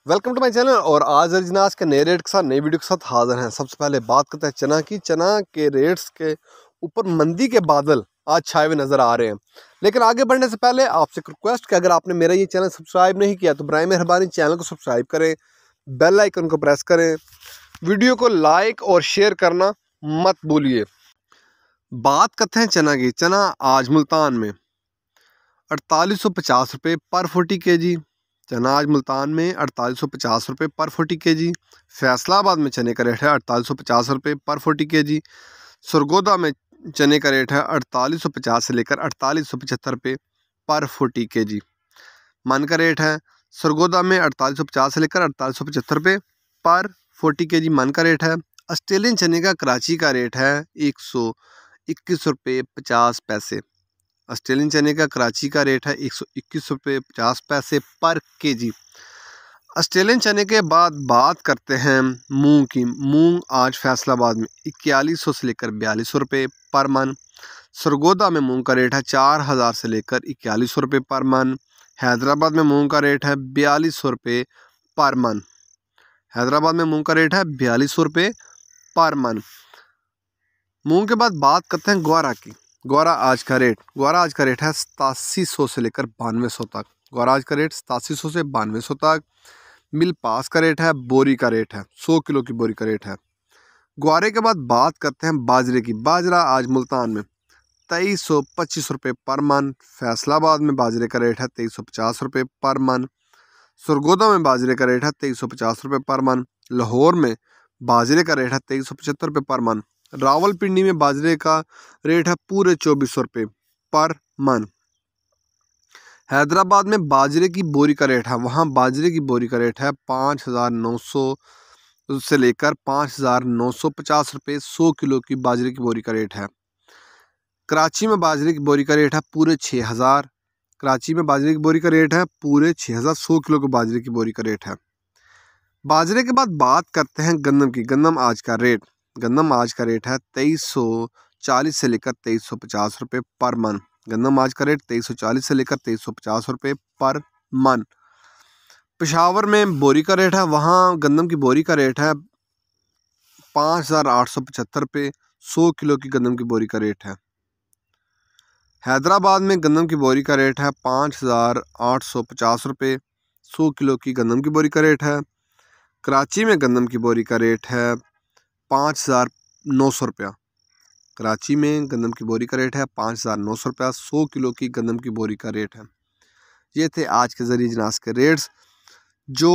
Welcome to my channel. और आज अजनास के नए रेट के साथ नई वीडियो के साथ हाजिर हैं। सबसे पहले बात करते हैं चना की। चना के रेट्स के ऊपर मंदी के बादल आज छाए हुए नज़र आ रहे हैं। लेकिन आगे बढ़ने से पहले आपसे एक रिक्वेस्ट कि अगर आपने मेरा ये चैनल सब्सक्राइब नहीं किया तो बराए मेहरबानी चैनल को सब्सक्राइब करें, बेल आइकन को प्रेस करें, वीडियो को लाइक और शेयर करना मत भूलिए। बात करते हैं चना की। चना आज मुल्तान में 4850 रुपये पर 40 kg। चना आज मुल्तान में 4850 रुपये पर 40 kg। फैसलाबाद में चने का रेट है 4850 रुपये पर 40 kg। सरगोदा में चने का रेट है 4850 से लेकर 4875 रुपये पर 40 kg। मन का रेट है सरगोदा में 4850 से लेकर 4875 रुपये पर 40 kg मन का रेट है। ऑस्ट्रेलियन चने का कराची का रेट है 121 रुपये 50 पैसे। ऑस्ट्रेलियन चने का कराची का रेट है 121 रुपये 50 पैसे पर केजी। ऑस्ट्रेलियन चने के बाद बात करते हैं मूंग की। मूंग आज फैसलाबाद में 4100 से लेकर 4200 रुपये पर मन। सरगोदा में मूंग का रेट है 4000 से लेकर 4100 रुपये पर मन। हैदराबाद में मूंग का रेट है 4200 रुपये पर मन। हैदराबाद में मूंग का रेट है 4200 रुपये पर मन। मूंग के बाद बात करते हैं ग्वारा की। ग्वारा आज का रेट है 8700 से लेकर 9200 तक। ग्वारा आज का रेट 8700 से 9200 तक। मिल पास का रेट है, बोरी का रेट है 100 किलो की बोरी का रेट है। ग्वारे के बाद बात करते हैं बाजरे की। बाजरा आज मुल्तान में 2325 रुपये पर मन। फैसलाबाद में बाजरे का रेट है 2350 रुपये पर मन। सरगोदा में बाजरे का रेट है 2350 रुपये पर मन। लाहौर में बाजरे का रेट है 2375 रुपये पर मन। रावलपिंडी में बाजरे का रेट है पूरे 2400 रुपये पर मन। हैदराबाद में बाजरे की बोरी का रेट है, वहाँ बाजरे की बोरी का रेट है 5900 से लेकर 5950 रुपये 100 किलो की बाजरे की बोरी का रेट है। कराची में बाजरे की बोरी का रेट है पूरे 6000। कराची में बाजरे की बोरी का रेट है पूरे 6000 100 किलो की बाजरे की बोरी का रेट है। बाजरे के बाद बात करते हैं गंदम की। गंदम आज का रेट है 2340 से लेकर 2350 रुपये पर मन। गंदम आज का रेट 2340 से लेकर 2350 रुपये पर मन। पेशावर में बोरी का रेट है, वहाँ गंदम की बोरी का रेट है 5875 रुपये 100 किलो की गंदम की बोरी का रेट है। हैदराबाद में गंदम की बोरी का रेट है 5850 रुपये 100 किलो की गंदम की बोरी का रेट है। कराची में गंदम की बोरी का रेट है 5900 रुपया। कराची में गंदम की बोरी का रेट है 5900 रुपया 100 किलो की गंदम की बोरी का रेट है। ये थे आज के ज़रिए अजनास के रेट्स। जो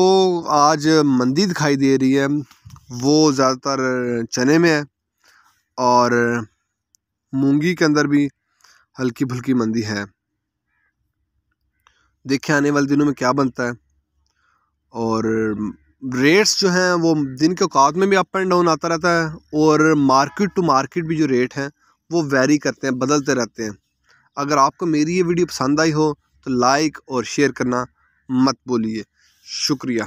आज मंदी दिखाई दे रही है वो ज़्यादातर चने में है और मूंगी के अंदर भी हल्की फुल्की मंदी है। देखिए आने वाले दिनों में क्या बनता है। और रेट्स जो हैं वो दिन के औकात में भी अप एंड डाउन आता रहता है और मार्केट टू मार्केट भी जो रेट हैं वो वैरी करते हैं, बदलते रहते हैं। अगर आपको मेरी ये वीडियो पसंद आई हो तो लाइक और शेयर करना मत भूलिए। शुक्रिया।